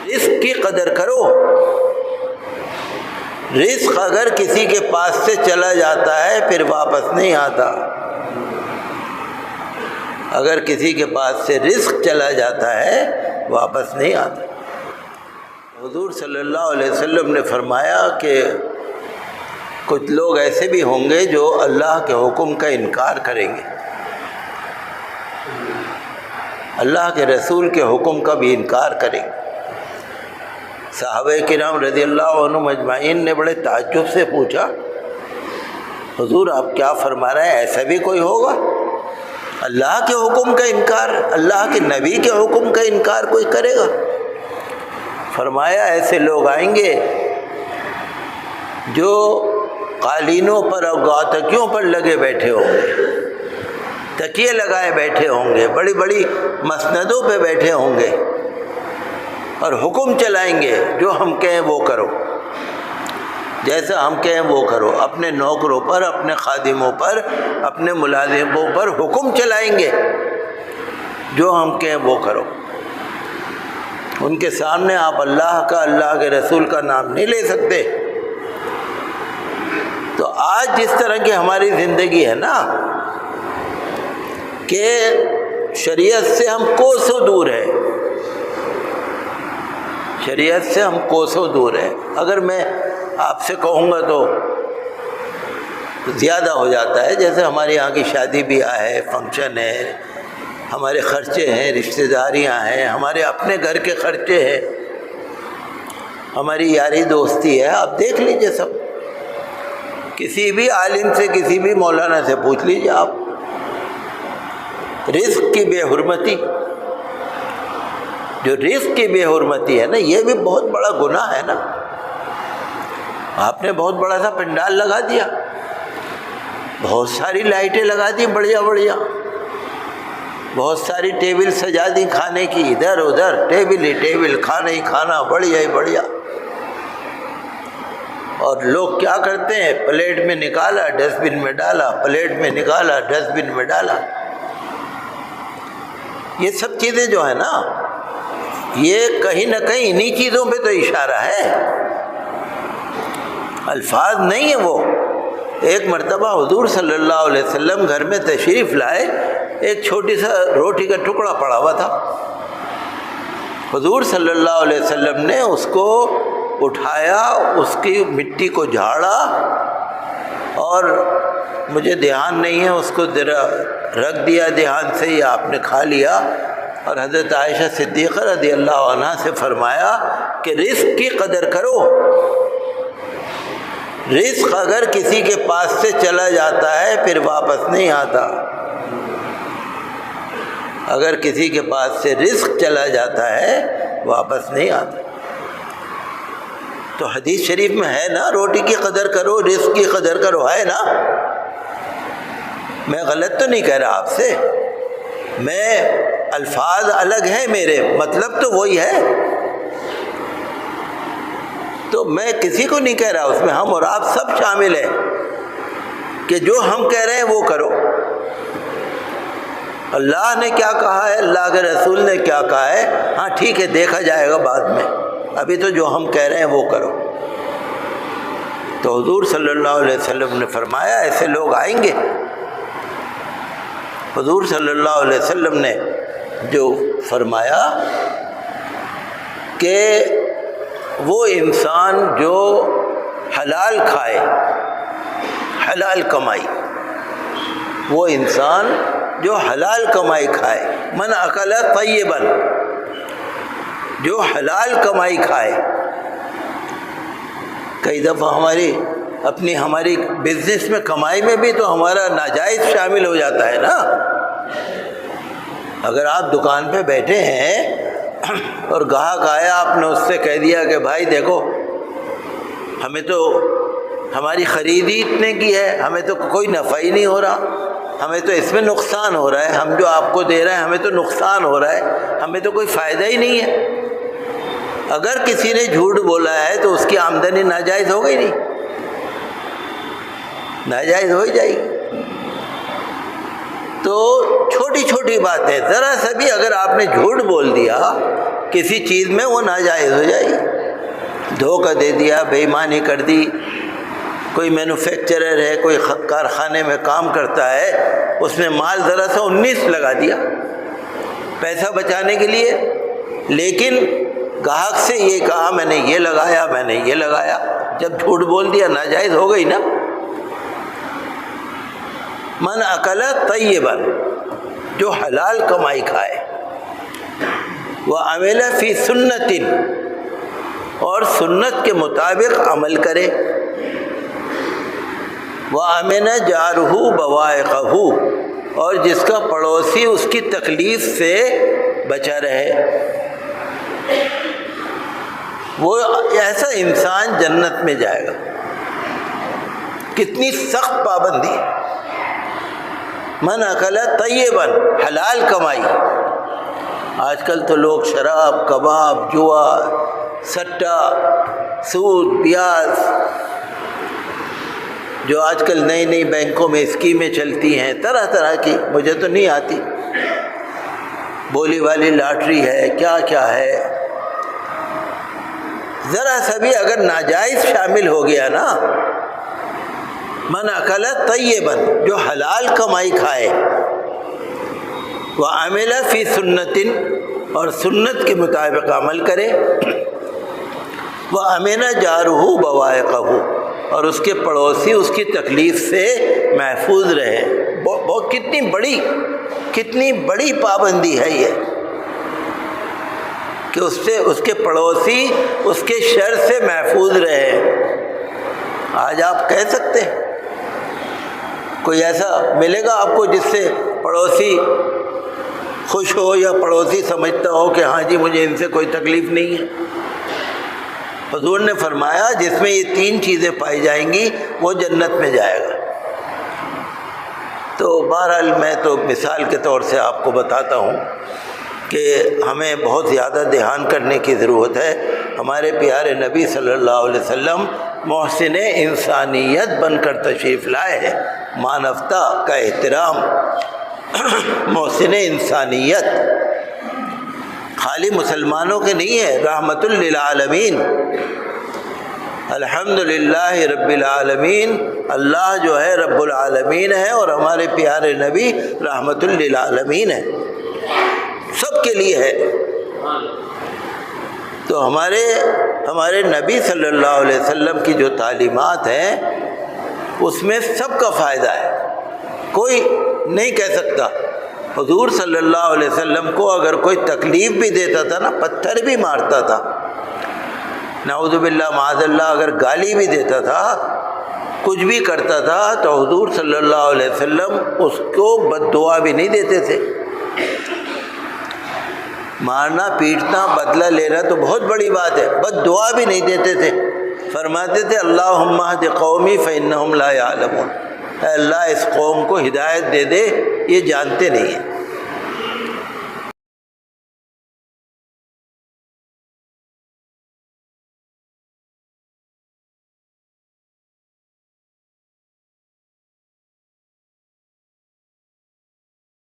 رزق کی قدر کرو۔ رزق اگر کسی کے پاس سے چلا جاتا ہے پھر واپس نہیں آتا۔ اگر کسی کے پاس سے رزق چلا جاتا ہے واپس نہیں آتا۔ حضور صلی اللہ علیہ وسلم نے فرمایا کہ کچھ لوگ ایسے بھی ہوں گے جو اللہ کے حکم کا انکار کریں گے، اللہ کے رسول کے حکم کا بھی انکار کریں گے۔ صحابہ کرام رضی اللہ عنہم اجمعین نے بڑے تعجب سے پوچھا، حضور آپ کیا فرما رہے ہیں، ایسا بھی کوئی ہوگا؟ اللہ کے حکم کا انکار، اللہ کے نبی کے حکم کا انکار کوئی کرے گا؟ فرمایا ایسے لوگ آئیں گے جو قالینوں پر اور گاتکیوں پر لگے بیٹھے ہوں گے، تکیے لگائے بیٹھے ہوں گے، بڑی بڑی مسندوں پہ بیٹھے ہوں گے اور حکم چلائیں گے، جو ہم کہیں وہ کرو، جیسا ہم کہیں وہ کرو۔ اپنے نوکروں پر، اپنے خادموں پر، اپنے ملازموں پر حکم چلائیں گے، جو ہم کہیں وہ کرو۔ ان کے سامنے آپ اللہ کا، اللہ کے رسول کا نام نہیں لے سکتے۔ تو آج جس طرح کی ہماری زندگی ہے نا کہ شریعت سے ہم کوسوں دور ہیں، شریعت سے ہم کوسوں دور ہیں۔ اگر میں آپ سے کہوں گا تو زیادہ ہو جاتا ہے، جیسے ہمارے یہاں کی شادی بیاہ ہے، فنکشن ہے، ہمارے خرچے ہیں، رشتہ داریاں ہیں، ہمارے اپنے گھر کے خرچے ہیں، ہماری یاری دوستی ہے۔ آپ دیکھ لیجئے، سب کسی بھی عالم سے، کسی بھی مولانا سے پوچھ لیجئے آپ، رزق کی بے حرمتی، جو رزق کی بے حرمتی ہے نا، یہ بھی بہت بڑا گناہ ہے نا۔ آپ نے بہت بڑا سا پنڈال لگا دیا، بہت ساری لائٹیں لگا دی بڑھیا بڑھیا، بہت ساری ٹیبل سجا دی کھانے کی، ادھر ادھر ٹیبل ہی ٹیبل، کھانا ہی کھانا، بڑھیا ہی بڑھیا۔ اور لوگ کیا کرتے ہیں، پلیٹ میں نکالا ڈسٹ بن میں ڈالا، پلیٹ میں نکالا ڈسٹ بن میں ڈالا۔ یہ سب چیزیں جو ہے نا، یہ کہیں نہ کہیں انہی چیزوں پہ تو اشارہ ہے، الفاظ نہیں ہیں وہ۔ ایک مرتبہ حضور صلی اللہ علیہ وسلم گھر میں تشریف لائے، ایک چھوٹی سا روٹی کا ٹکڑا پڑا ہوا تھا۔ حضور صلی اللہ علیہ وسلم نے اس کو اٹھایا، اس کی مٹی کو جھاڑا، اور مجھے دھیان نہیں ہے اس کو ذرا رکھ دیا دھیان سے، یا آپ نے کھا لیا، اور حضرت عائشہ صدیقہ رضی اللہ عنہا سے فرمایا کہ رزق کی قدر کرو۔ رزق اگر کسی کے پاس سے چلا جاتا ہے پھر واپس نہیں آتا۔ اگر کسی کے پاس سے رزق چلا جاتا ہے واپس نہیں آتا۔ تو حدیث شریف میں ہے نا، روٹی کی قدر کرو، رزق کی قدر کرو، ہے نا؟ میں غلط تو نہیں کہہ رہا آپ سے، میں الفاظ الگ ہیں میرے، مطلب تو وہی ہے۔ تو میں کسی کو نہیں کہہ رہا، اس میں ہم اور آپ سب شامل ہیں کہ جو ہم کہہ رہے ہیں وہ کرو۔ اللہ نے کیا کہا ہے، اللہ کے رسول نے کیا کہا ہے، ہاں ٹھیک ہے دیکھا جائے گا بعد میں، ابھی تو جو ہم کہہ رہے ہیں وہ کرو۔ تو حضور صلی اللہ علیہ وسلم نے فرمایا ایسے لوگ آئیں گے۔ حضور صلی اللہ علیہ وسلم نے جو فرمایا کہ وہ انسان جو حلال کھائے، حلال کمائی، وہ انسان جو حلال کمائی کھائے، من اکل طیبا، جو حلال کمائی کھائے۔ کئی دفعہ ہماری بزنس میں، کمائی میں بھی تو ہمارا ناجائز شامل ہو جاتا ہے نا۔ اگر آپ دکان پہ بیٹھے ہیں اور گاہک آیا، آپ نے اس سے کہہ دیا کہ بھائی دیکھو ہمیں تو ہماری خرید ہی اتنے کی ہے، ہمیں تو کوئی نفع ہی نہیں ہو رہا، ہمیں تو اس میں نقصان ہو رہا ہے، ہم جو آپ کو دے رہے ہیں ہمیں تو نقصان ہو رہا ہے، ہمیں تو کوئی فائدہ ہی نہیں ہے۔ اگر کسی نے جھوٹ بولا ہے تو اس کی آمدنی ناجائز ہو گئی نہیں، ناجائز ہو ہی جائے گی۔ تو چھوٹی چھوٹی باتیں، ذرا سا بھی اگر آپ نے جھوٹ بول دیا کسی چیز میں وہ ناجائز ہو جائے گی۔ دھوکہ دے دیا، بے ایمانی کر دی، کوئی مینوفیکچرر ہے، کوئی کارخانے میں کام کرتا ہے، اس نے مال ذرا سا 19 لگا دیا پیسہ بچانے کے لیے، لیکن گاہک سے یہ کہا میں نے یہ لگایا، میں نے یہ لگایا، جب جھوٹ بول دیا ناجائز ہو گئی نا۔ من اکل طیبا، جو حلال کمائی کھائے، وعمل فی سنت، اور سنت کے مطابق عمل کرے، وَأَمِنَ جَارُهُ بَوَائِقَهُ، اور جس کا پڑوسی اس کی تکلیف سے بچا رہے، وہ ایسا انسان جنت میں جائے گا۔ کتنی سخت پابندی! من اکل طیبا، حلال کمائی۔ آج کل تو لوگ شراب، کباب، جوا، سٹا، سود، بیاز، جو آج کل نئی نئی بینکوں میں اسکیمیں چلتی ہیں طرح طرح کی، مجھے تو نہیں آتی، بولی والی لاٹری ہے، کیا کیا ہے، ذرا سا بھی اگر ناجائز شامل ہو گیا نا، من اکل طیبا، جو حلال کمائی کھائے، وعمل فی سنت، اور سنت کے مطابق عمل کرے، وَأَمِنَ جَارُهُ بَوَائِقَهُ، اور اس کے پڑوسی اس کی تکلیف سے محفوظ رہے۔ بہت کتنی بڑی پابندی ہے یہ، کہ اس کے پڑوسی اس کے شر سے محفوظ رہے۔ آج آپ کہہ سکتے ہیں کوئی ایسا ملے گا آپ کو جس سے پڑوسی خوش ہو، یا پڑوسی سمجھتا ہو کہ ہاں جی مجھے ان سے کوئی تکلیف نہیں ہے؟ حضور نے فرمایا جس میں یہ 3 چیزیں پائی جائیں گی وہ جنت میں جائے گا۔ تو بہرحال میں تو مثال کے طور سے آپ کو بتاتا ہوں کہ ہمیں بہت زیادہ دھیان کرنے کی ضرورت ہے۔ ہمارے پیارے نبی صلی اللہ علیہ وسلم محسن انسانیت بن کر تشریف لائے ہیں، مانوتا کا احترام، محسن انسانیت خالی مسلمانوں کے نہیں ہے، رحمت للعالمین۔ الحمدللہ رب العالمین، اللہ جو ہے رب العالمین ہے، اور ہمارے پیارے نبی رحمت للعالمین ہے، سب کے لیے ہے۔ تو ہمارے نبی صلی اللہ علیہ وسلم کی جو تعلیمات ہیں اس میں سب کا فائدہ ہے، کوئی نہیں کہہ سکتا۔ حضور صلی اللہ علیہ وسلم کو اگر کوئی تکلیف بھی دیتا تھا نا، پتھر بھی مارتا تھا، نعوذ باللہ معاذ اللہ، اگر گالی بھی دیتا تھا، کچھ بھی کرتا تھا، تو حضور صلی اللہ علیہ وسلم اس کو بد دعا بھی نہیں دیتے تھے۔ مارنا پیٹنا بدلہ لینا تو بہت بڑی بات ہے، بد دعا بھی نہیں دیتے تھے، فرماتے تھے اللہم اہد قومی فانہم لا یعلمون، اے اللہ اس قوم کو ہدایت دے دے، یہ جانتے نہیں ہیں۔